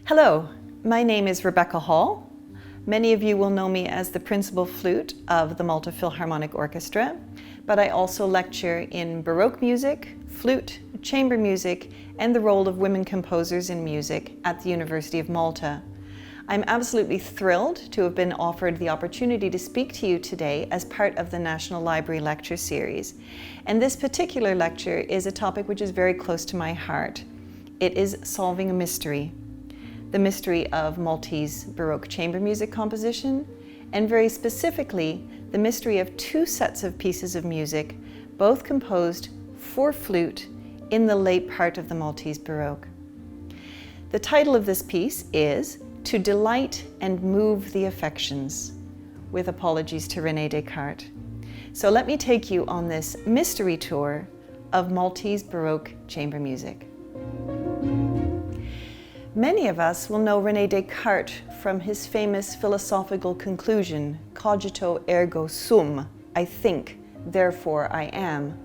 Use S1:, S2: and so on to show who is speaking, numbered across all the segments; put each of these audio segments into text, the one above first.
S1: Hello, my name is Rebecca Hall. Many of you will know me as the principal flute of the Malta Philharmonic Orchestra, but I also lecture in Baroque music, flute, chamber music, and the role of women composers in music at the University of Malta. I'm absolutely thrilled to have been offered the opportunity to speak to you today as part of the National Library Lecture Series. And this particular lecture is a topic which is very close to my heart. It is solving a mystery. The mystery of Maltese Baroque chamber music composition, and very specifically, the mystery of two sets of pieces of music, both composed for flute in the late part of the Maltese Baroque. The title of this piece is To Delight and Move the Affections, with apologies to René Descartes. So let me take you on this mystery tour of Maltese Baroque chamber music. Many of us will know René Descartes from his famous philosophical conclusion, cogito ergo sum, I think, therefore I am.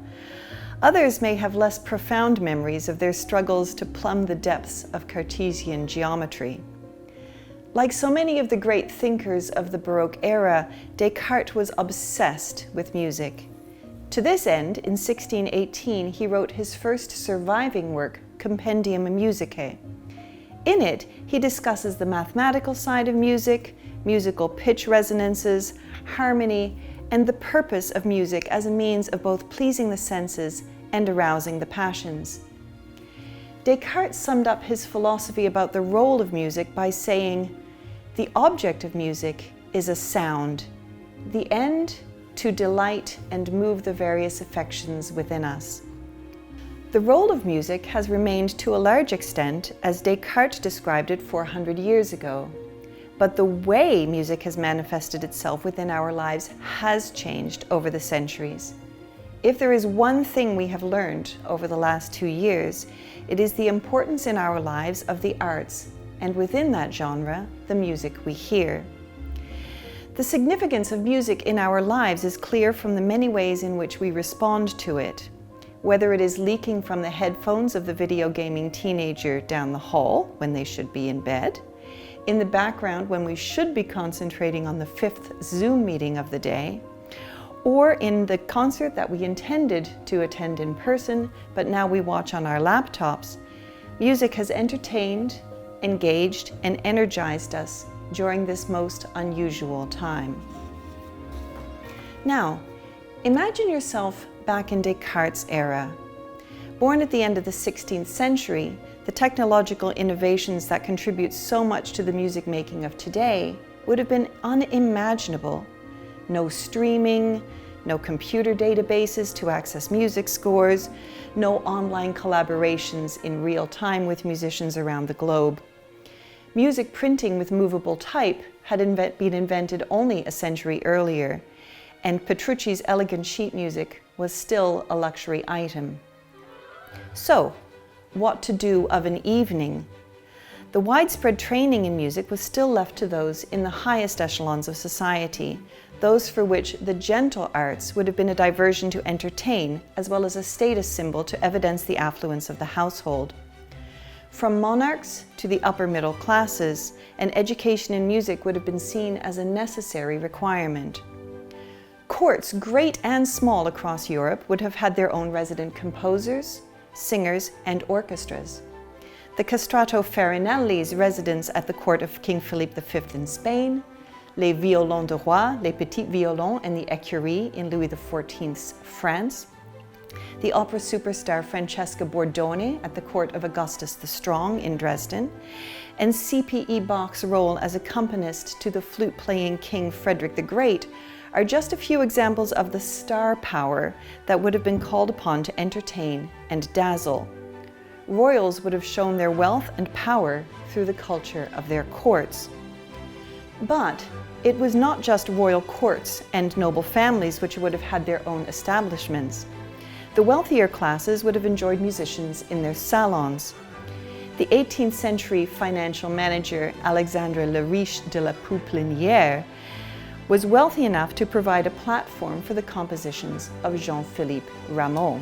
S1: Others may have less profound memories of their struggles to plumb the depths of Cartesian geometry. Like so many of the great thinkers of the Baroque era, Descartes was obsessed with music. To this end, in 1618, he wrote his first surviving work, Compendium Musicae. In it, he discusses the mathematical side of music, musical pitch resonances, harmony, and the purpose of music as a means of both pleasing the senses and arousing the passions. Descartes summed up his philosophy about the role of music by saying, "The object of music is a sound, the end to delight and move the various affections within us." The role of music has remained to a large extent as Descartes described it 400 years ago. But the way music has manifested itself within our lives has changed over the centuries. If there is one thing we have learned over the last 2 years, it is the importance in our lives of the arts, and within that genre, the music we hear. The significance of music in our lives is clear from the many ways in which we respond to it. Whether it is leaking from the headphones of the video gaming teenager down the hall when they should be in bed, in the background when we should be concentrating on the 5th Zoom meeting of the day, or in the concert that we intended to attend in person, but now we watch on our laptops, music has entertained, engaged, and energized us during this most unusual time. Now, imagine yourself back in Descartes' era. Born at the end of the 16th century, the technological innovations that contribute so much to the music making of today would have been unimaginable. No streaming, no computer databases to access music scores, no online collaborations in real time with musicians around the globe. Music printing with movable type had been invented only a century earlier, and Petrucci's elegant sheet music was still a luxury item. So, what to do of an evening? The widespread training in music was still left to those in the highest echelons of society, those for which the gentle arts would have been a diversion to entertain, as well as a status symbol to evidence the affluence of the household. From monarchs to the upper middle classes, an education in music would have been seen as a necessary requirement. Courts, great and small across Europe, would have had their own resident composers, singers, and orchestras. The castrato Farinelli's residence at the court of King Philippe V in Spain, les violons de roi, les petits violons, and the écurie in Louis XIV's France, the opera superstar Francesca Bordone at the court of Augustus the Strong in Dresden, and C.P.E. Bach's role as accompanist to the flute-playing King Frederick the Great are just a few examples of the star power that would have been called upon to entertain and dazzle. Royals would have shown their wealth and power through the culture of their courts. But it was not just royal courts and noble families which would have had their own establishments. The wealthier classes would have enjoyed musicians in their salons. The 18th century financial manager Alexandre le Riche de la Pouplinière was wealthy enough to provide a platform for the compositions of Jean-Philippe Rameau.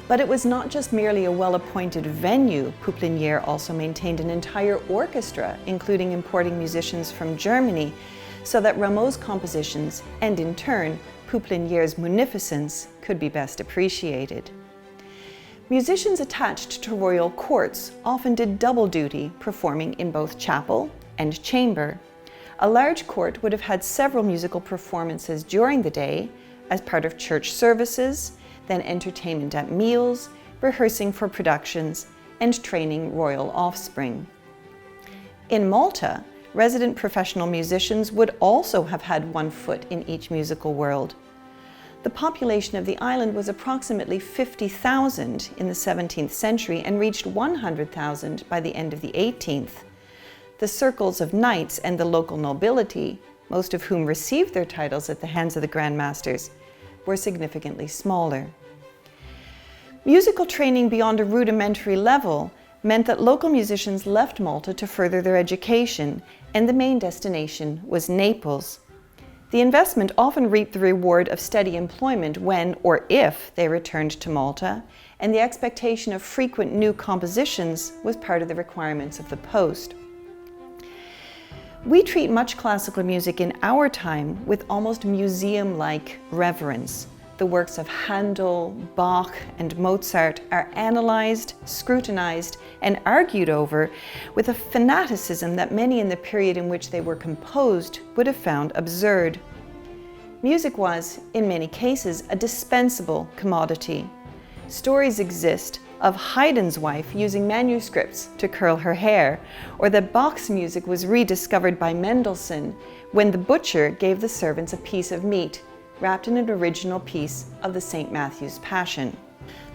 S1: But it was not just merely a well-appointed venue. Pouplinière also maintained an entire orchestra, including importing musicians from Germany, so that Rameau's compositions, and in turn, Pouplinière's munificence, could be best appreciated. Musicians attached to royal courts often did double duty, performing in both chapel and chamber. A large court would have had several musical performances during the day as part of church services, then entertainment at meals, rehearsing for productions, and training royal offspring. In Malta, resident professional musicians would also have had one foot in each musical world. The population of the island was approximately 50,000 in the 17th century and reached 100,000 by the end of the 18th. The circles of knights and the local nobility, most of whom received their titles at the hands of the Grand Masters, were significantly smaller. Musical training beyond a rudimentary level meant that local musicians left Malta to further their education, and the main destination was Naples. The investment often reaped the reward of steady employment when or if they returned to Malta, and the expectation of frequent new compositions was part of the requirements of the post. We treat much classical music in our time with almost museum-like reverence. The works of Handel, Bach, and Mozart are analyzed, scrutinized, and argued over with a fanaticism that many in the period in which they were composed would have found absurd. Music was, in many cases, a dispensable commodity. Stories exist of Haydn's wife using manuscripts to curl her hair, or that Bach's music was rediscovered by Mendelssohn when the butcher gave the servants a piece of meat wrapped in an original piece of the St. Matthew's Passion.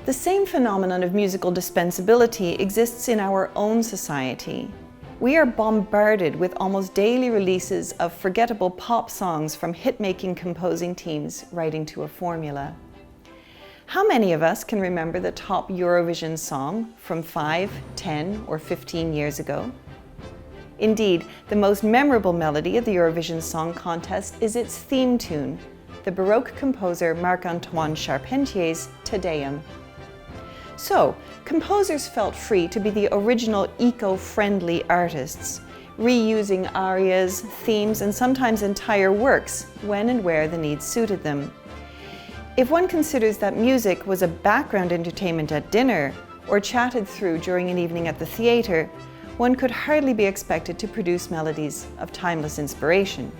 S1: The same phenomenon of musical dispensability exists in our own society. We are bombarded with almost daily releases of forgettable pop songs from hit-making composing teams writing to a formula. How many of us can remember the top Eurovision song from 5, 10, or 15 years ago? Indeed, the most memorable melody of the Eurovision Song Contest is its theme tune, the Baroque composer Marc-Antoine Charpentier's Te Deum. So, composers felt free to be the original eco-friendly artists, reusing arias, themes, and sometimes entire works when and where the needs suited them. If one considers that music was a background entertainment at dinner or chatted through during an evening at the theatre, one could hardly be expected to produce melodies of timeless inspiration.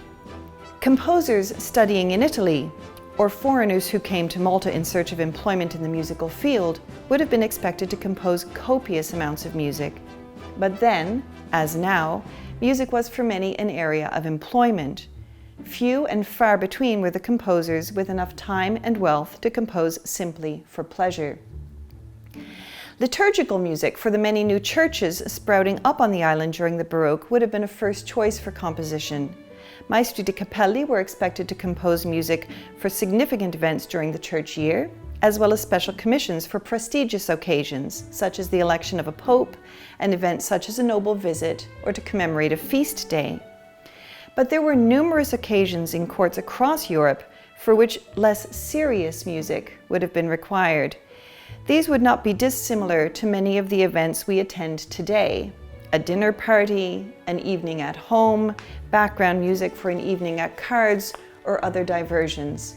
S1: Composers studying in Italy, or foreigners who came to Malta in search of employment in the musical field, would have been expected to compose copious amounts of music. But then, as now, music was for many an area of employment. Few and far between were the composers with enough time and wealth to compose simply for pleasure. Liturgical music for the many new churches sprouting up on the island during the Baroque would have been a first choice for composition. Maestri di Capelli were expected to compose music for significant events during the church year, as well as special commissions for prestigious occasions, such as the election of a pope, an event such as a noble visit, or to commemorate a feast day. But there were numerous occasions in courts across Europe for which less serious music would have been required. These would not be dissimilar to many of the events we attend today. A dinner party, an evening at home, background music for an evening at cards, or other diversions.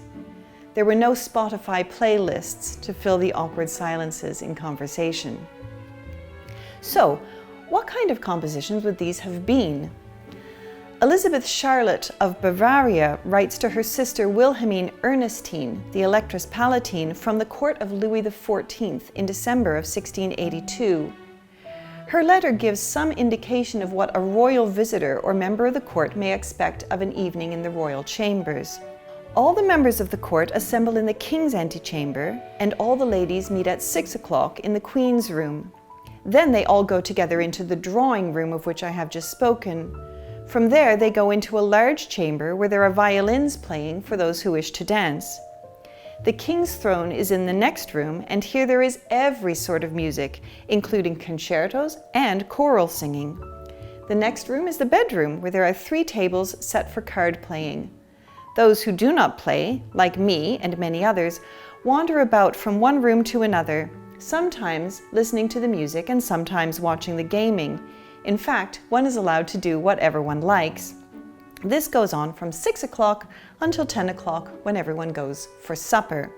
S1: There were no Spotify playlists to fill the awkward silences in conversation. So, what kind of compositions would these have been? Elizabeth Charlotte of Bavaria writes to her sister Wilhelmine Ernestine, the Electress Palatine, from the court of Louis XIV in December of 1682. Her letter gives some indication of what a royal visitor or member of the court may expect of an evening in the royal chambers. All the members of the court assemble in the king's antechamber, and all the ladies meet at 6 o'clock in the queen's room. Then they all go together into the drawing room of which I have just spoken. From there they go into a large chamber where there are violins playing for those who wish to dance. The king's throne is in the next room, and here there is every sort of music, including concertos and choral singing. The next room is the bedroom, where there are 3 tables set for card playing. Those who do not play, like me and many others, wander about from one room to another, sometimes listening to the music and sometimes watching the gaming. In fact, one is allowed to do whatever one likes. This goes on from 6 o'clock until 10 o'clock when everyone goes for supper.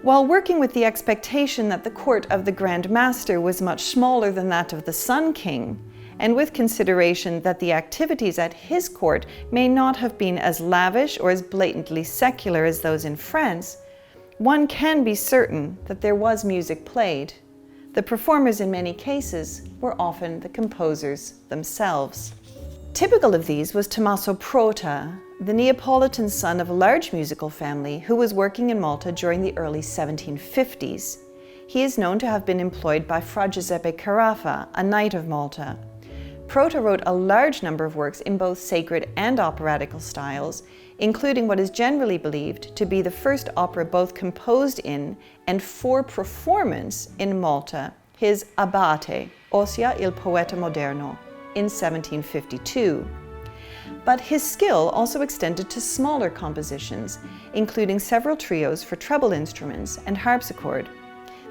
S1: While working with the expectation that the court of the Grand Master was much smaller than that of the Sun King, and with consideration that the activities at his court may not have been as lavish or as blatantly secular as those in France, one can be certain that there was music played. The performers in many cases were often the composers themselves. Typical of these was Tommaso Prota, the Neapolitan son of a large musical family who was working in Malta during the early 1750s. He is known to have been employed by Fra Giuseppe Carafa, a knight of Malta. Prota wrote a large number of works in both sacred and operatical styles, including what is generally believed to be the first opera both composed in and for performance in Malta, his Abate, ossia il poeta moderno, in 1752. But his skill also extended to smaller compositions, including several trios for treble instruments and harpsichord.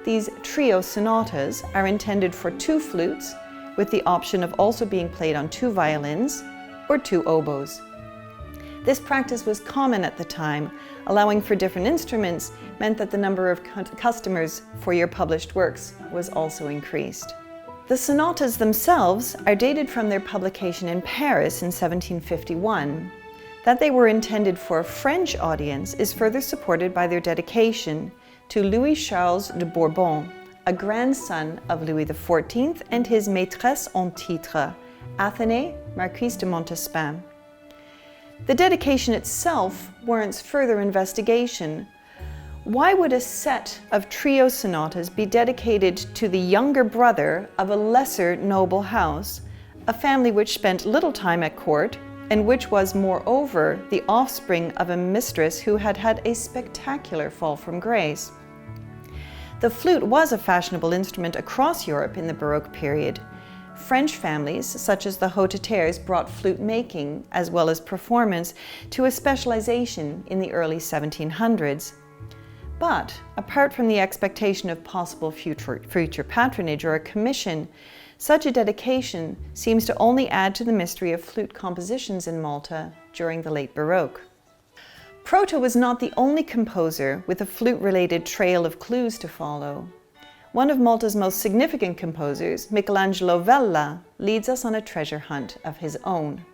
S1: These Trio Sonatas are intended for 2 flutes, with the option of also being played on 2 violins or 2 oboes. This practice was common at the time. Allowing for different instruments meant that the number of customers for your published works was also increased. The sonatas themselves are dated from their publication in Paris in 1751. That they were intended for a French audience is further supported by their dedication to Louis Charles de Bourbon, a grandson of Louis XIV and his maîtresse en titre, Athénée, Marquise de Montespan. The dedication itself warrants further investigation. Why would a set of trio sonatas be dedicated to the younger brother of a lesser noble house, a family which spent little time at court, and which was, moreover, the offspring of a mistress who had had a spectacular fall from grace? The flute was a fashionable instrument across Europe in the Baroque period. French families, such as the Hotetaires, brought flute making, as well as performance, to a specialization in the early 1700s. But, apart from the expectation of possible future patronage or a commission, such a dedication seems to only add to the mystery of flute compositions in Malta during the late Baroque. Prota was not the only composer with a flute-related trail of clues to follow. One of Malta's most significant composers, Mikelangelo Vella, leads us on a treasure hunt of his own.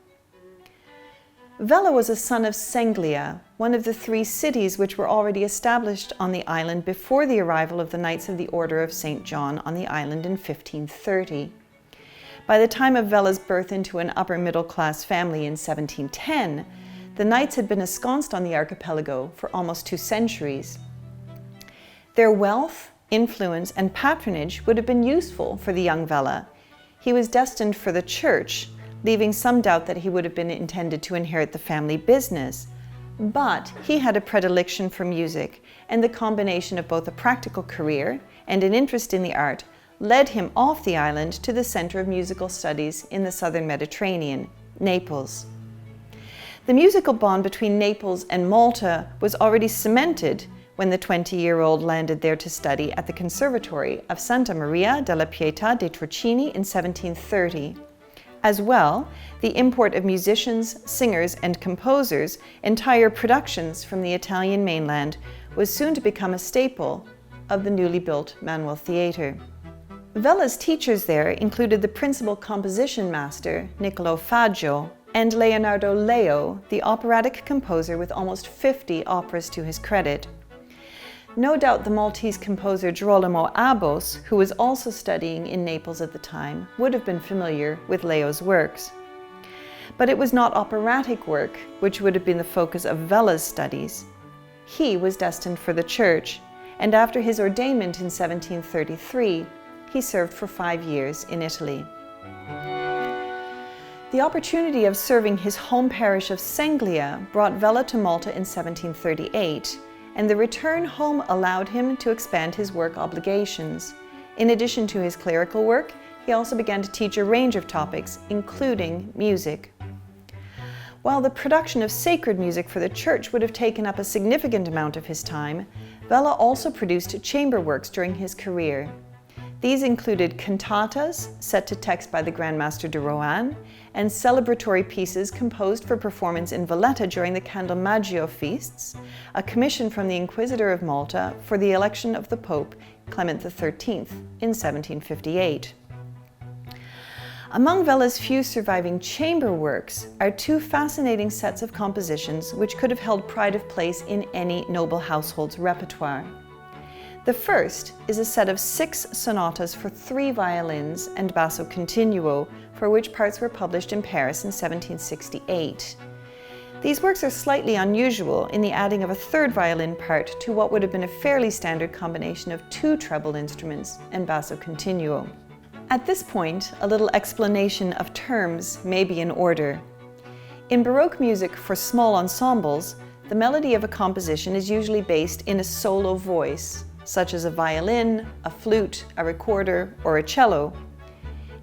S1: Vella was a son of Senglia, one of the 3 cities which were already established on the island before the arrival of the Knights of the Order of St. John on the island in 1530. By the time of Vella's birth into an upper middle-class family in 1710, the Knights had been ensconced on the archipelago for almost 2 centuries. Their wealth, influence, and patronage would have been useful for the young Vella. He was destined for the church, leaving some doubt that he would have been intended to inherit the family business. But he had a predilection for music, and the combination of both a practical career and an interest in the art led him off the island to the center of musical studies in the southern Mediterranean, Naples. The musical bond between Naples and Malta was already cemented when the 20-year-old landed there to study at the Conservatory of Santa Maria della Pietà dei Turcini in 1730. As well, the import of musicians, singers, and composers, entire productions from the Italian mainland, was soon to become a staple of the newly built Manuel Theatre. Vella's teachers there included the principal composition master, Niccolò Faggio, and Leonardo Leo, the operatic composer with almost 50 operas to his credit. No doubt the Maltese composer Girolamo Abbos, who was also studying in Naples at the time, would have been familiar with Leo's works. But it was not operatic work which would have been the focus of Vella's studies. He was destined for the church, and after his ordainment in 1733, he served for 5 years in Italy. The opportunity of serving his home parish of Senglia brought Vella to Malta in 1738, and the return home allowed him to expand his work obligations. In addition to his clerical work, he also began to teach a range of topics, including music. While the production of sacred music for the church would have taken up a significant amount of his time, Vella also produced chamber works during his career. These included cantatas set to text by the Grand Master de Rohan and celebratory pieces composed for performance in Valletta during the Candlemaggio feasts, a commission from the Inquisitor of Malta for the election of the Pope Clement XIII in 1758. Among Vella's few surviving chamber works are two fascinating sets of compositions which could have held pride of place in any noble household's repertoire. The first is a set of 6 sonatas for 3 violins and basso continuo, for which parts were published in Paris in 1768. These works are slightly unusual in the adding of a 3rd violin part to what would have been a fairly standard combination of 2 treble instruments and basso continuo. At this point, a little explanation of terms may be in order. In Baroque music for small ensembles, the melody of a composition is usually based in a solo voice, such as a violin, a flute, a recorder, or a cello.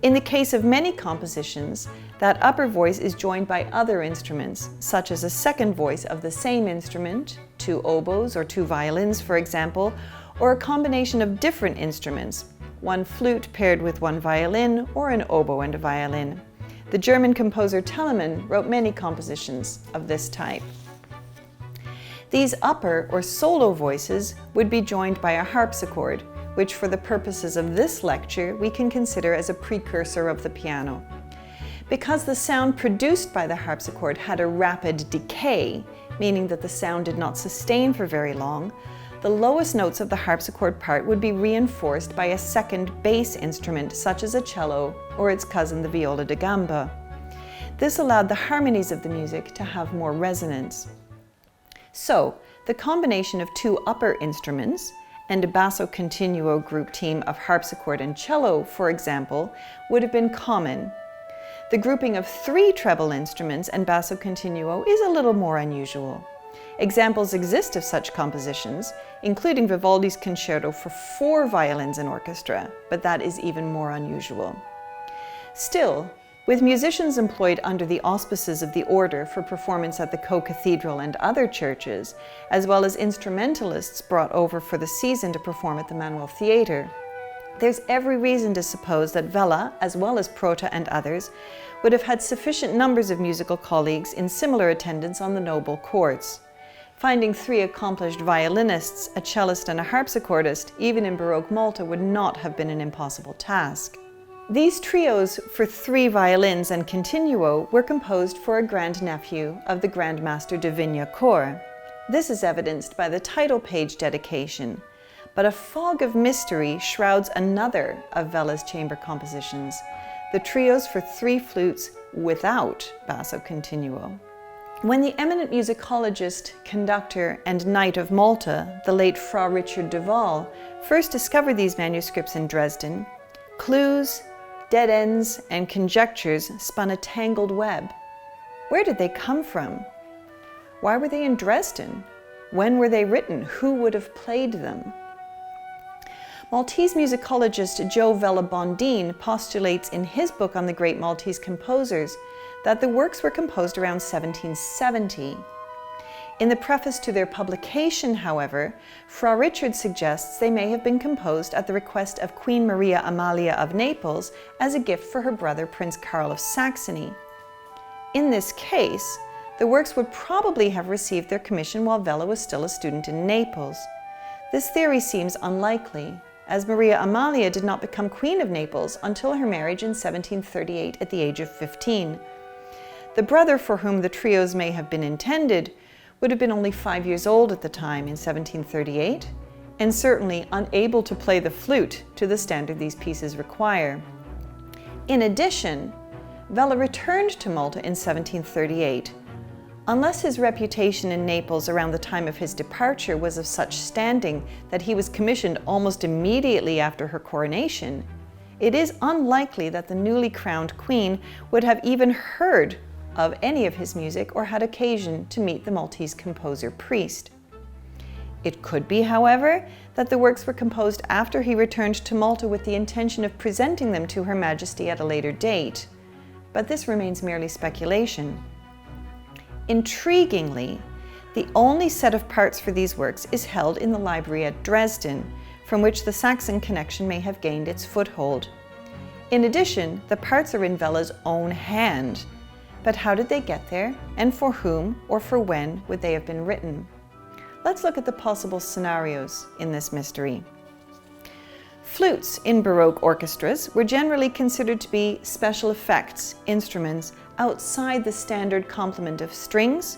S1: In the case of many compositions, that upper voice is joined by other instruments, such as a second voice of the same instrument, 2 oboes or 2 violins, for example, or a combination of different instruments, 1 flute paired with 1 violin, or an oboe and a violin. The German composer Telemann wrote many compositions of this type. These upper or solo voices would be joined by a harpsichord, which for the purposes of this lecture we can consider as a precursor of the piano. Because the sound produced by the harpsichord had a rapid decay, meaning that the sound did not sustain for very long, the lowest notes of the harpsichord part would be reinforced by a second bass instrument such as a cello or its cousin the viola da gamba. This allowed the harmonies of the music to have more resonance. So, the combination of 2 upper instruments and a basso continuo group team of harpsichord and cello, for example, would have been common. The grouping of 3 treble instruments and basso continuo is a little more unusual. Examples exist of such compositions, including Vivaldi's concerto for 4 violins and orchestra, but that is even more unusual. Still, with musicians employed under the auspices of the order for performance at the co-cathedral and other churches, as well as instrumentalists brought over for the season to perform at the Manuel Theatre, there's every reason to suppose that Vella, as well as Prota and others, would have had sufficient numbers of musical colleagues in similar attendance on the noble courts. Finding 3 accomplished violinists, a cellist and a harpsichordist, even in Baroque Malta, would not have been an impossible task. These trios for 3 violins and continuo were composed for a grandnephew of the Grand Master de Vignacourt. This is evidenced by the title page dedication, but a fog of mystery shrouds another of Vella's chamber compositions, the trios for 3 flutes without basso continuo. When the eminent musicologist, conductor, and knight of Malta, the late Fra Richard Divall, first discovered these manuscripts in Dresden, clues, dead ends, and conjectures spun a tangled web. Where did they come from? Why were they in Dresden? When were they written? Who would have played them? Maltese musicologist Joe Vella Bondine postulates in his book on the great Maltese composers that the works were composed around 1770. In the preface to their publication, however, Fra Richard suggests they may have been composed at the request of Queen Maria Amalia of Naples as a gift for her brother Prince Karl of Saxony. In this case, the works would probably have received their commission while Vella was still a student in Naples. This theory seems unlikely, as Maria Amalia did not become Queen of Naples until her marriage in 1738 at the age of 15. The brother for whom the trios may have been intended would have been only 5 years old at the time in 1738, and certainly unable to play the flute to the standard these pieces require. In addition, Vella returned to Malta in 1738. Unless his reputation in Naples around the time of his departure was of such standing that he was commissioned almost immediately after her coronation, it is unlikely that the newly crowned queen would have even heard of any of his music or had occasion to meet the Maltese composer priest. It could be, however, that the works were composed after he returned to Malta with the intention of presenting them to Her Majesty at a later date, but this remains merely speculation. Intriguingly, the only set of parts for these works is held in the library at Dresden, from which the Saxon connection may have gained its foothold. In addition, the parts are in Vella's own hand. But how did they get there, and for whom or for when would they have been written? Let's look at the possible scenarios in this mystery. Flutes in Baroque orchestras were generally considered to be special effects instruments outside the standard complement of strings,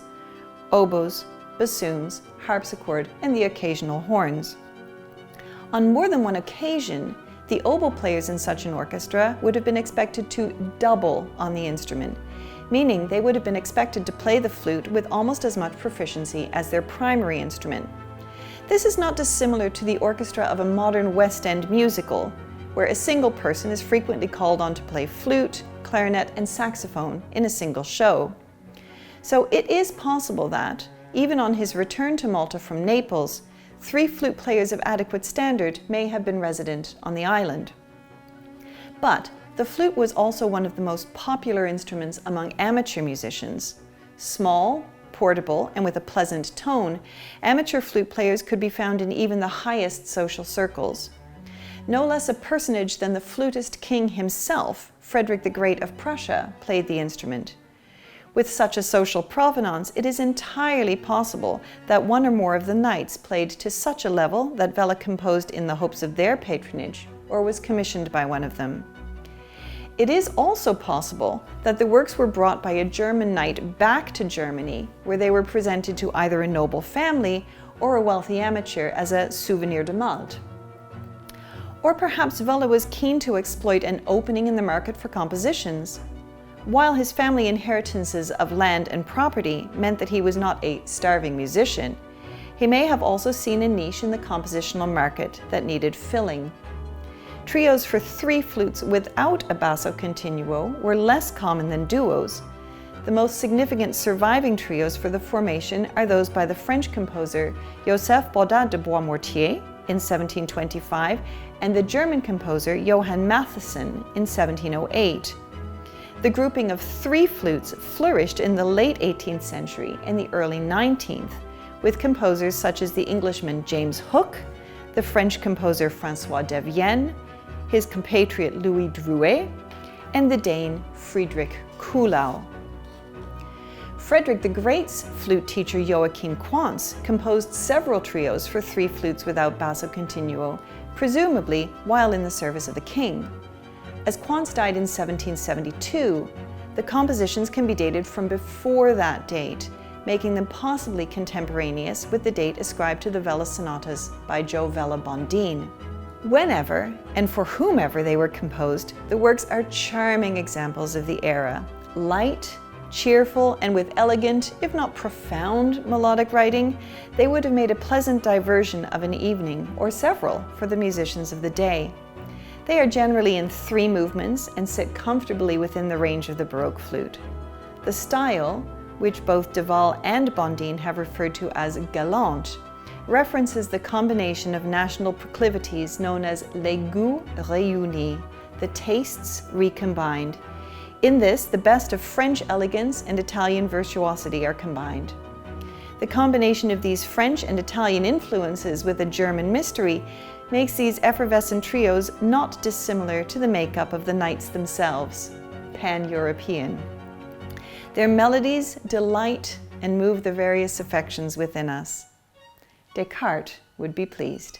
S1: oboes, bassoons, harpsichord, and the occasional horns. On more than one occasion, the oboe players in such an orchestra would have been expected to double on the instrument, meaning they would have been expected to play the flute with almost as much proficiency as their primary instrument. This is not dissimilar to the orchestra of a modern West End musical, where a single person is frequently called on to play flute, clarinet, and saxophone in a single show. So it is possible that, even on his return to Malta from Naples, 3 flute players of adequate standard may have been resident on the island. But the flute was also one of the most popular instruments among amateur musicians. Small, portable, and with a pleasant tone, amateur flute players could be found in even the highest social circles. No less a personage than the flutist king himself, Frederick the Great of Prussia, played the instrument. With such a social provenance, it is entirely possible that one or more of the knights played to such a level that Vella composed in the hopes of their patronage, or was commissioned by one of them. It is also possible that the works were brought by a German knight back to Germany, where they were presented to either a noble family or a wealthy amateur as a souvenir de Malta. Or perhaps Vella was keen to exploit an opening in the market for compositions. While his family inheritances of land and property meant that he was not a starving musician, he may have also seen a niche in the compositional market that needed filling. Trios for 3 flutes without a basso continuo were less common than duos. The most significant surviving trios for the formation are those by the French composer Joseph Bodin de Boismortier in 1725 and the German composer Johann Mattheson in 1708. The grouping of 3 flutes flourished in the late 18th century and the early 19th, with composers such as the Englishman James Hook, the French composer François Devienne, his compatriot Louis Drouet, and the Dane Friedrich Kuhlau. Frederick the Great's flute teacher Joachim Quantz composed several trios for 3 flutes without basso continuo, presumably while in the service of the king. As Quantz died in 1772, the compositions can be dated from before that date, making them possibly contemporaneous with the date ascribed to the Vella sonatas by Joe Vella Bondin. Whenever and for whomever they were composed, the works are charming examples of the era. Light, cheerful, and with elegant, if not profound, melodic writing, they would have made a pleasant diversion of an evening, or several, for the musicians of the day. They are generally in 3 movements and sit comfortably within the range of the Baroque flute. The style, which both Divall and Bondin have referred to as galant, references the combination of national proclivities known as les goûts réunis, the tastes recombined. In this, the best of French elegance and Italian virtuosity are combined. The combination of these French and Italian influences with a German mystery makes these effervescent trios not dissimilar to the makeup of the knights themselves, pan-European. Their melodies delight and move the various affections within us. Descartes would be pleased.